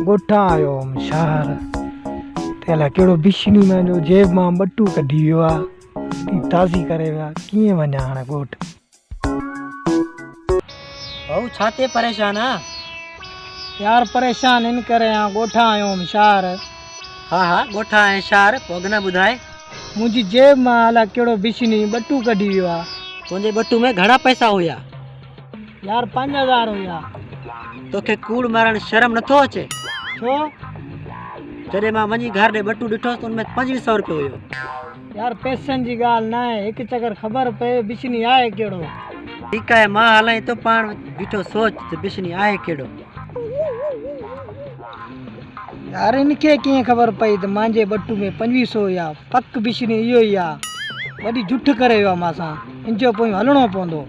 ॻोठां आयो हुअमि शहर ते अलाए कहिड़ो बिशनी मुंहिंजो जेब मां ॿटू कढी वियो आहे ताज़ी करे विया कीअं वञा हाणे ॻोठ। भाऊ छा ते परेशान आ? यार परेशान इन करे ॻोठां आयो हुअमि शहर। हाँ हाँ ॻोठां ऐं शहर पोइ अॻिना ॿुधाए। मुंहिंजी जेब मां अलाए कहिड़ो बिशनी ॿटू कढी वियो आहे। तुंहिंजे ॿटू में घणा पैसा हुया? यार 5000 हुया। तोखे कूड़ मारण शर्म नथो अचे? छो? जॾहिं मां वञी घर ॾे ॿटू ॾिठोसि त उनमें 2500 रुपयो हुयो। यार पैसनि जी ॻाल्हि न आहे, हिकु चकर ख़बर पए बिशनी आहे कहिड़ो। ठीकु आहे मां हलाई तो पाण बीठो सोच त बिशनी आहे कहिड़ो। यार इनखे कीअं ख़बर पई त मुंहिंजे ॿटू में 2500 हुया? पक बिशनी इहो ई आहे, वॾी झूठ करे वियो आहे मूंसां। इन जो पोइ हलणो पवंदो।